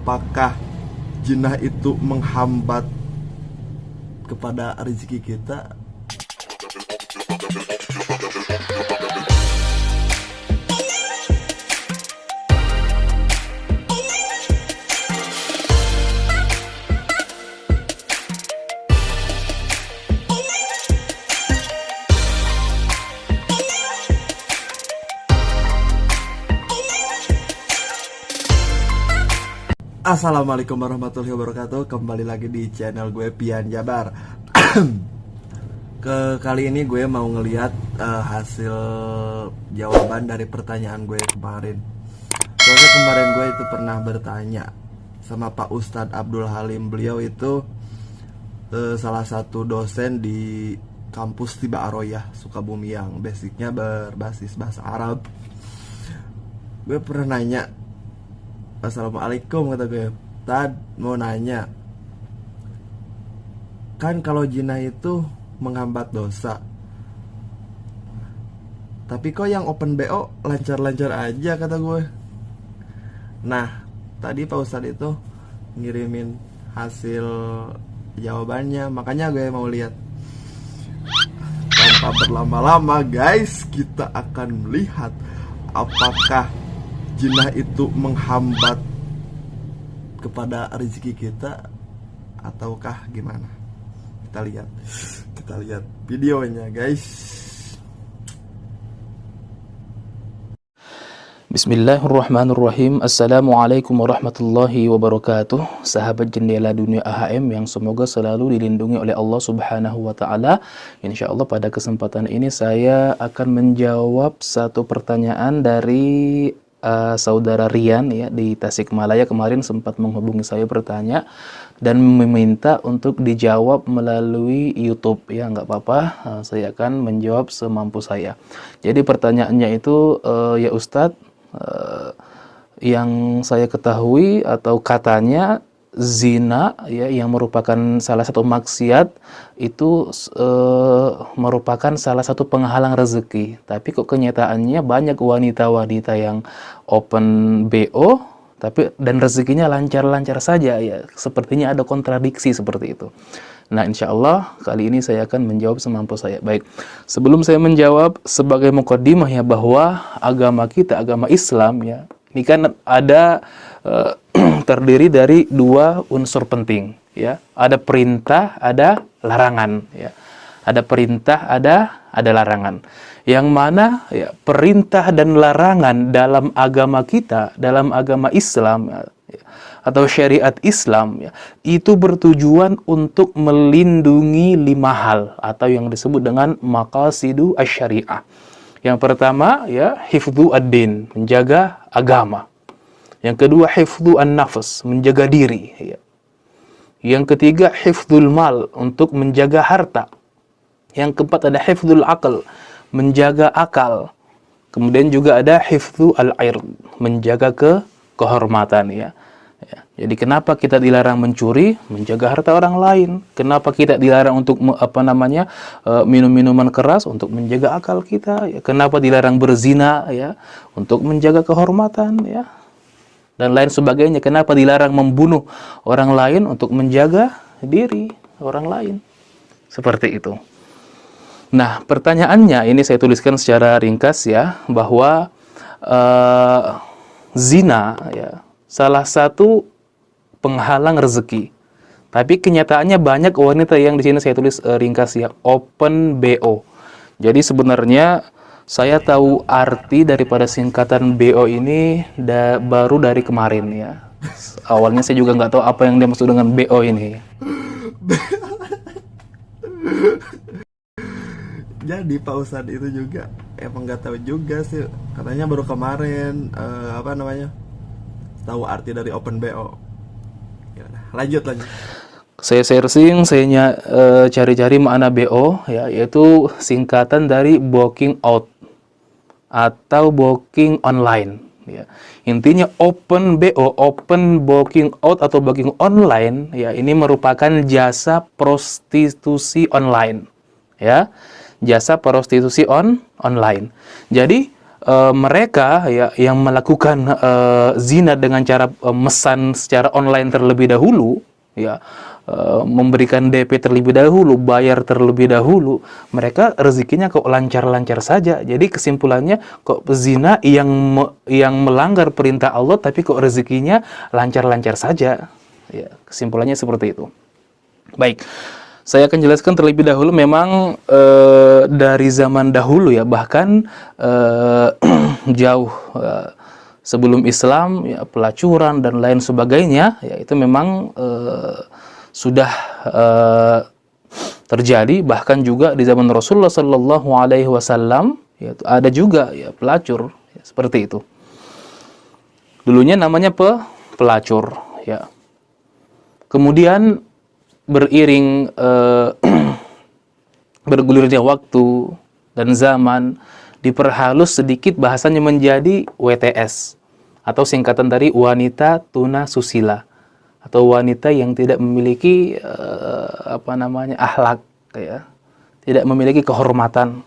apakah jinah itu menghambat kepada rezeki kita? Assalamualaikum warahmatullahi wabarakatuh. Kembali lagi di channel gue, Pian Jabar. Kali ini gue mau ngeliat hasil jawaban dari pertanyaan gue kemarin. Soalnya kemarin gue itu pernah bertanya sama Pak Ustadz Abdul Halim. Beliau itu salah satu dosen di kampus Tiba Aroyah, Sukabumi, yang basicnya berbasis bahasa Arab. Gue pernah nanya, "Assalamualaikum," kata gue, "Tad, mau nanya, kan kalau jinah itu menghambat dosa, tapi kok yang open BO lancar-lancar aja," kata gue. Nah, tadi Pak Ustadz itu ngirimin hasil jawabannya, makanya gue mau lihat. Tanpa berlama-lama guys, kita akan melihat apakah jinah itu menghambat kepada rezeki kita ataukah gimana. Kita lihat videonya guys. Bismillahirrahmanirrahim. Assalamualaikum warahmatullahi wabarakatuh. Sahabat Jendela Dunia AHM yang semoga selalu dilindungi oleh Allah Subhanahu wa Ta'ala. Insyaallah pada kesempatan ini saya akan menjawab satu pertanyaan dari saudara Rian ya di Tasikmalaya. Kemarin sempat menghubungi saya bertanya dan meminta untuk dijawab melalui YouTube. Ya nggak apa-apa, saya akan menjawab semampu saya. Jadi pertanyaannya itu, ya Ustadz, yang saya ketahui atau katanya zina ya, yang merupakan salah satu maksiat itu merupakan salah satu penghalang rezeki. Tapi kok kenyataannya banyak wanita-wanita yang open BO tapi dan rezekinya lancar-lancar saja ya. Sepertinya ada kontradiksi seperti itu. Nah, insya Allah kali ini saya akan menjawab semampu saya. Baik, sebelum saya menjawab, sebagai mukaddimah ya, bahwa agama kita, agama Islam ya, ini kan ada terdiri dari dua unsur penting ya. Ada perintah, ada larangan ya. Ada perintah, ada larangan. Yang mana ya, perintah dan larangan dalam agama kita, dalam agama Islam ya, atau syariat Islam ya, itu bertujuan untuk melindungi 5 hal atau yang disebut dengan maqasidu asy-syariah. Yang pertama ya, hifdzu ad-din, menjaga agama. Yang kedua, hifdzu an-nafs, menjaga diri ya. Yang ketiga, hifdzul mal, untuk menjaga harta. Yang keempat ada hifdzul aql, menjaga akal. Kemudian juga ada hifdzu al-ird, menjaga kehormatan ya. Jadi kenapa kita dilarang mencuri, menjaga harta orang lain? Kenapa kita dilarang untuk minum minuman keras, untuk menjaga akal kita ya? Kenapa dilarang berzina ya? Untuk menjaga kehormatan ya, dan lain sebagainya. Kenapa dilarang membunuh orang lain? Untuk menjaga diri orang lain. Seperti itu. Nah, pertanyaannya ini saya tuliskan secara ringkas ya, bahwa zina ya, salah satu penghalang rezeki. Tapi kenyataannya banyak wanita yang di sini saya tulis ringkas ya, open BO. Jadi sebenarnya saya tahu arti daripada singkatan BO ini baru dari kemarin ya. Awalnya saya juga nggak tahu apa yang dia maksud dengan BO ini. Jadi Pak Ustadz itu juga emang nggak tahu juga sih. Katanya baru kemarin tahu arti dari open BO. Yaudah, lanjut. Saya searching, saya cari-cari makna BO ya, yaitu singkatan dari booking out atau booking online ya. Intinya open BO, open booking out atau booking online ya, ini merupakan jasa prostitusi online ya. Jasa prostitusi online. Jadi mereka ya yang melakukan zina dengan cara mesan secara online terlebih dahulu, ya, memberikan DP terlebih dahulu, bayar terlebih dahulu, mereka rezekinya kok lancar-lancar saja. Jadi kesimpulannya kok zina yang melanggar perintah Allah tapi kok rezekinya lancar-lancar saja. Ya, kesimpulannya seperti itu. Baik. Saya akan jelaskan terlebih dahulu memang dari zaman dahulu ya, bahkan jauh sebelum Islam ya, pelacuran dan lain sebagainya ya itu memang sudah terjadi, bahkan juga di zaman Rasulullah Sallallahu Alaihi Wasallam ya, ada juga ya pelacur ya, seperti itu. Dulunya namanya pelacur ya. Kemudian beriring bergulirnya waktu dan zaman, diperhalus sedikit bahasanya menjadi WTS atau singkatan dari wanita tuna susila atau wanita yang tidak memiliki akhlak ya, tidak memiliki kehormatan.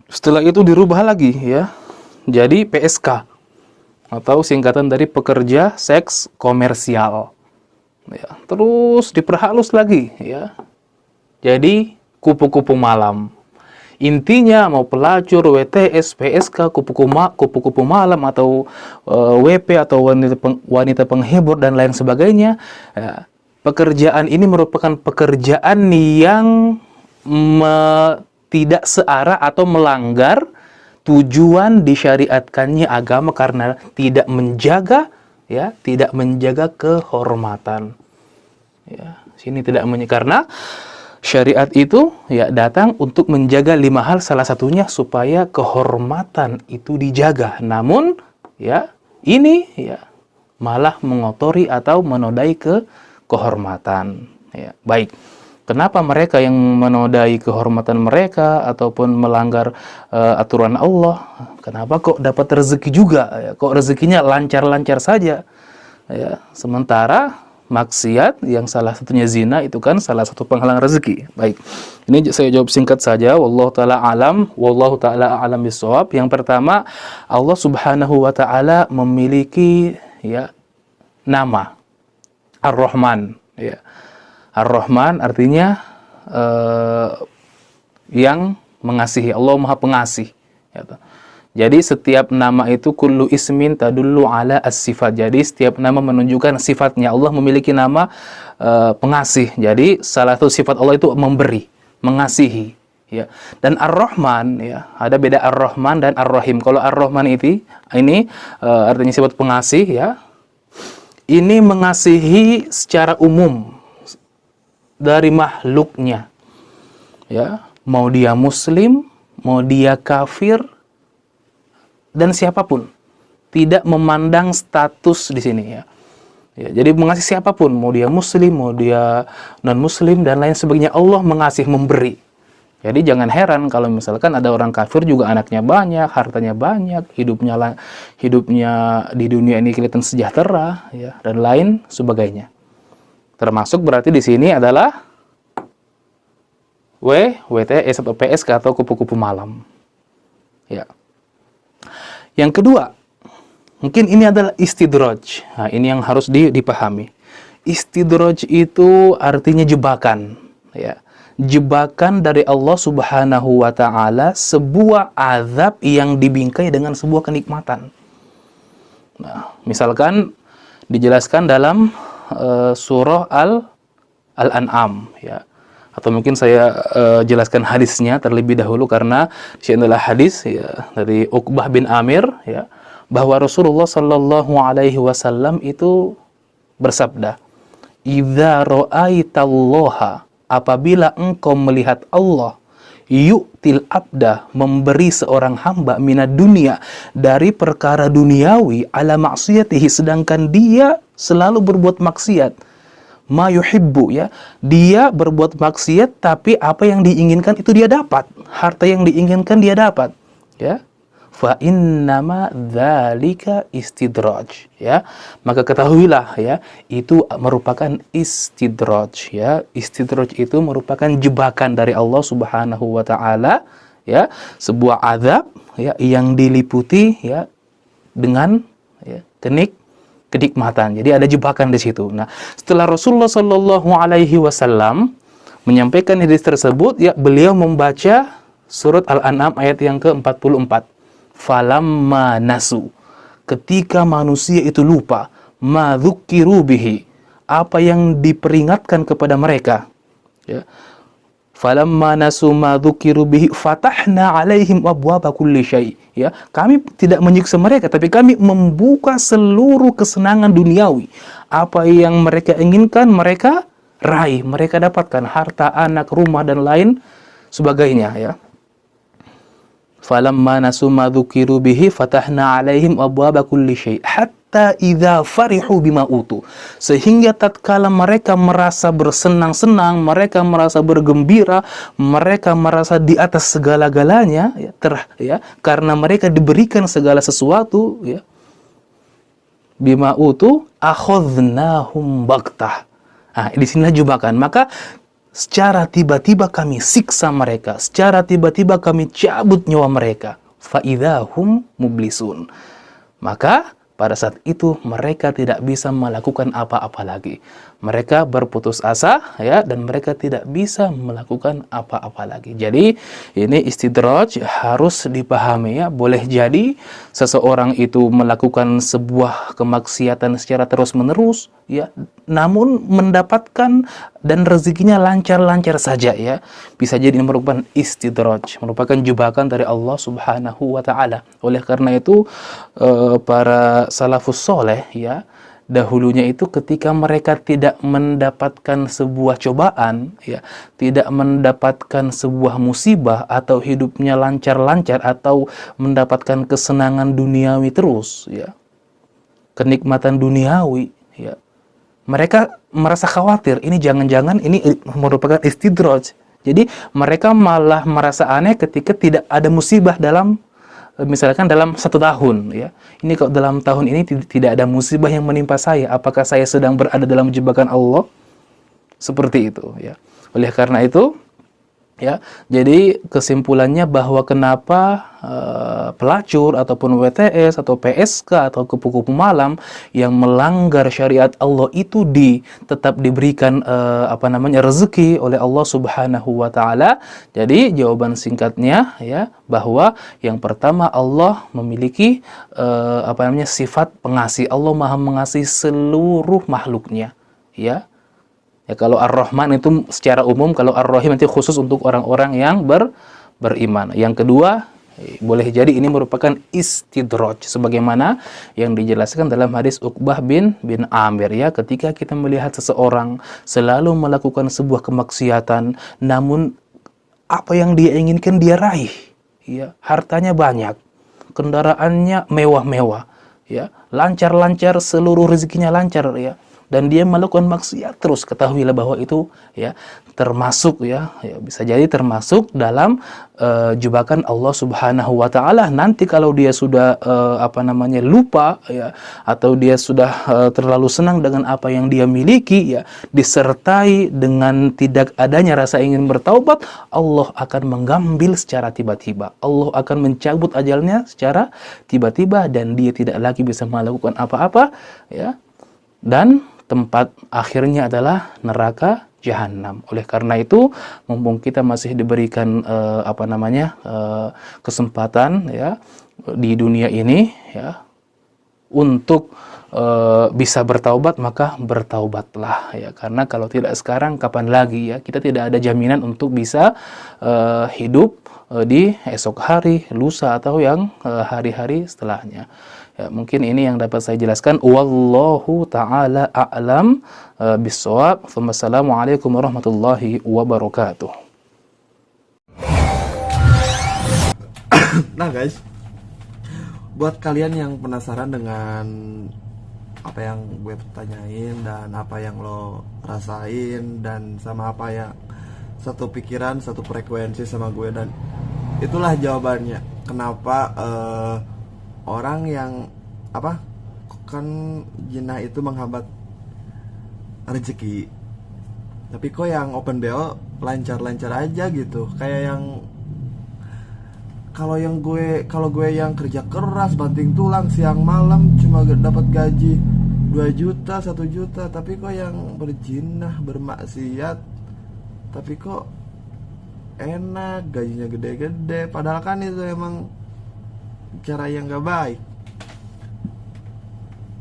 Setelah itu dirubah lagi ya, jadi PSK atau singkatan dari pekerja seks komersial. Ya, terus diperhalus lagi ya. Jadi kupu-kupu malam. Intinya mau pelacur, WTS, PSK, kupu-kupu malam atau WP atau wanita penghibur dan lain sebagainya. Ya, pekerjaan ini merupakan pekerjaan yang tidak searah atau melanggar tujuan disyariatkannya agama karena tidak menjaga ya, tidak menjaga kehormatan. Ya, sini tidak karena syariat itu ya datang untuk menjaga 5 hal, salah satunya supaya kehormatan itu dijaga. Namun ya ini ya malah mengotori atau menodai kehormatan. Ya, baik. Kenapa mereka yang menodai kehormatan mereka ataupun melanggar aturan Allah? Kenapa kok dapat rezeki juga? Ya, kok rezekinya lancar-lancar saja? Ya, sementara maksiat yang salah satunya zina itu kan salah satu penghalang rezeki. Baik. Ini saya jawab singkat saja. Wallahu taala alam, wallahu taala alam bisawab. Yang pertama, Allah Subhanahu wa taala memiliki ya nama Ar-Rahman ya. Ar-Rahman artinya yang mengasihi. Allah Maha Pengasih ya. Jadi setiap nama itu kullu ismin tadullu ala as-sifat. Jadi setiap nama menunjukkan sifatnya. Allah memiliki nama pengasih. Jadi salah satu sifat Allah itu memberi, mengasihi ya. Dan Ar-Rahman ya, ada beda Ar-Rahman dan Ar-Rahim. Kalau Ar-Rahman ini artinya sifat pengasih ya. Ini mengasihi secara umum dari makhluknya. Ya, mau dia muslim, mau dia kafir, dan siapapun, tidak memandang status di sini ya. Ya, jadi mengasihi siapapun, mau dia muslim, mau dia non muslim dan lain sebagainya, Allah mengasihi, memberi. Jadi jangan heran kalau misalkan ada orang kafir juga anaknya banyak, hartanya banyak, hidupnya di dunia ini kelihatan sejahtera ya, dan lain sebagainya. Termasuk berarti di sini adalah WTS atau PSK atau kupu-kupu malam. Ya. Yang kedua, mungkin ini adalah istidraj. Nah, ini yang harus dipahami. Istidraj itu artinya jebakan, ya. Jebakan dari Allah Subhanahu wa taala, sebuah azab yang dibingkai dengan sebuah kenikmatan. Nah, misalkan dijelaskan dalam surah Al-An'am, ya. Atau mungkin saya jelaskan hadisnya terlebih dahulu karena ini adalah hadis ya dari Uqbah bin Amir ya, bahwa Rasulullah Sallallahu Alaihi Wasallam itu bersabda, "Idza ra'aitallaha, apabila engkau melihat Allah, yu'til abda, memberi seorang hamba minad dunia, dari perkara duniawi, ala maksiyatihi, sedangkan dia selalu berbuat maksiat, ma yuhibbu ya, dia berbuat maksiat tapi apa yang diinginkan itu dia dapat, harta yang diinginkan dia dapat ya, fa innama dzalika istidraj ya, maka ketahuilah ya itu merupakan istidraj ya. Istidraj itu merupakan jebakan dari Allah Subhanahu wa taala ya, sebuah azab ya yang diliputi ya dengan ya, kenikmatan. Jadi ada jebakan di situ. Nah, setelah Rasulullah Shallallahu Alaihi Wasallam menyampaikan hadis tersebut, ya beliau membaca surat Al-An'am ayat yang ke-44. Falamma nasu, ketika manusia itu lupa, ma dzukiru bihi, apa yang diperingatkan kepada mereka, ya. Falamma nasu ma dzukiru bihi fatahna alaihim abwaaba kulli syai', ya. Kami tidak menyiksa mereka, tapi kami membuka seluruh kesenangan duniawi. Apa yang mereka inginkan mereka raih, mereka dapatkan harta, anak, rumah dan lain sebagainya, ya. Falamma nasu ma dzukiru bihi fatahna alaihim abwaaba kulli syai' hatta idza farihu bima utu, sehingga tatkala mereka merasa bersenang-senang, mereka merasa bergembira, mereka merasa di atas segala-galanya, ya, karena mereka diberikan segala sesuatu, ya, bima utu akhadnahum baghtah. Nah, di sini jebakan. Maka secara tiba-tiba kami siksa mereka, secara tiba-tiba kami cabut nyawa mereka. Fa idzahum mublisun. Maka pada saat itu mereka tidak bisa melakukan apa-apa lagi. Mereka berputus asa, ya, dan mereka tidak bisa melakukan apa-apa lagi. Jadi ini istidraj harus dipahami, ya. Boleh jadi seseorang itu melakukan sebuah kemaksiatan secara terus-menerus, ya, namun mendapatkan dan rezekinya lancar-lancar saja, ya. Bisa jadi ini merupakan istidraj, merupakan jebakan dari Allah Subhanahu wa taala. Oleh karena itu para salafus soleh, ya, dahulunya itu ketika mereka tidak mendapatkan sebuah cobaan, ya, tidak mendapatkan sebuah musibah atau hidupnya lancar-lancar atau mendapatkan kesenangan duniawi terus, ya, kenikmatan duniawi, ya, mereka merasa khawatir, ini jangan-jangan ini merupakan istidraj. Jadi mereka malah merasa aneh ketika tidak ada musibah dalam, misalkan dalam 1 tahun, ya. Ini kok dalam tahun ini tidak ada musibah yang menimpa saya. Apakah saya sedang berada dalam jebakan Allah? Seperti itu, ya. Oleh karena itu, ya, jadi kesimpulannya bahwa kenapa pelacur ataupun WTS atau PSK atau kupu-kupu malam yang melanggar syariat Allah itu tetap diberikan rezeki oleh Allah Subhanahu wa taala. Jadi jawaban singkatnya, ya, bahwa yang pertama Allah memiliki sifat pengasih. Allah Maha mengasihi seluruh makhluknya, ya. Ya, kalau Ar-Rahman itu secara umum, kalau Ar-Rahim nanti khusus untuk orang-orang yang beriman. Yang kedua, boleh jadi ini merupakan istidraj sebagaimana yang dijelaskan dalam hadis Uqbah bin Amir, ya, ketika kita melihat seseorang selalu melakukan sebuah kemaksiatan namun apa yang dia inginkan dia raih, ya, hartanya banyak, kendaraannya mewah-mewah, ya, lancar-lancar, seluruh rezekinya lancar, ya, dan dia melakukan maksiat terus, ketahuilah bahwa itu, ya, termasuk, ya, bisa jadi termasuk dalam jebakan Allah Subhanahu wa taala. Nanti kalau dia sudah lupa, ya, atau dia sudah terlalu senang dengan apa yang dia miliki, ya, disertai dengan tidak adanya rasa ingin bertaubat, Allah akan mengambil secara tiba-tiba. Allah akan mencabut ajalnya secara tiba-tiba dan dia tidak lagi bisa melakukan apa-apa, ya. Dan tempat akhirnya adalah neraka jahanam. Oleh karena itu, mumpung kita masih diberikan kesempatan, ya, di dunia ini, ya, untuk bisa bertaubat, maka bertaubatlah, ya, karena kalau tidak sekarang kapan lagi, ya. Kita tidak ada jaminan untuk bisa hidup di esok hari, lusa, atau yang hari-hari setelahnya. Ya, mungkin ini yang dapat saya jelaskan. Wallahu ta'ala a'lam bissawab. Wassalamualaikum warahmatullahi wabarakatuh. Nah guys, buat kalian yang penasaran dengan apa yang gue tanyain dan apa yang lo rasain dan sama apa yang satu pikiran, satu frekuensi sama gue, dan itulah jawabannya kenapa orang yang kan jinah itu menghambat rezeki, tapi kok yang open BO lancar-lancar aja gitu, kayak yang kalau gue yang kerja keras banting tulang siang malam cuma dapat gaji 2 juta 1 juta, tapi kok yang berjinah bermaksiat tapi kok enak gajinya gede-gede, padahal kan itu emang cara yang gak baik.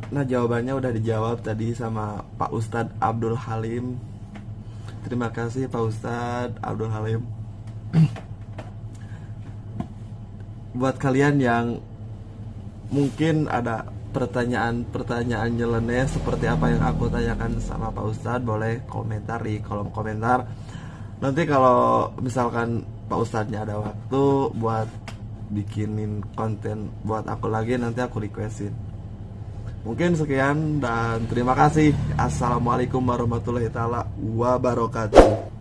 Nah, jawabannya udah dijawab tadi sama Pak Ustadz Abdul Halim. Terima kasih Pak Ustadz Abdul Halim. Buat kalian yang mungkin ada pertanyaan-pertanyaan nyeleneh seperti apa yang aku tanyakan sama Pak Ustadz, boleh komentar di kolom komentar. Nanti kalau misalkan Pak Ustadznya ada waktu buat bikinin konten buat aku lagi, nanti aku requestin. Mungkin sekian dan terima kasih. Assalamualaikum warahmatullahi taala wabarakatuh.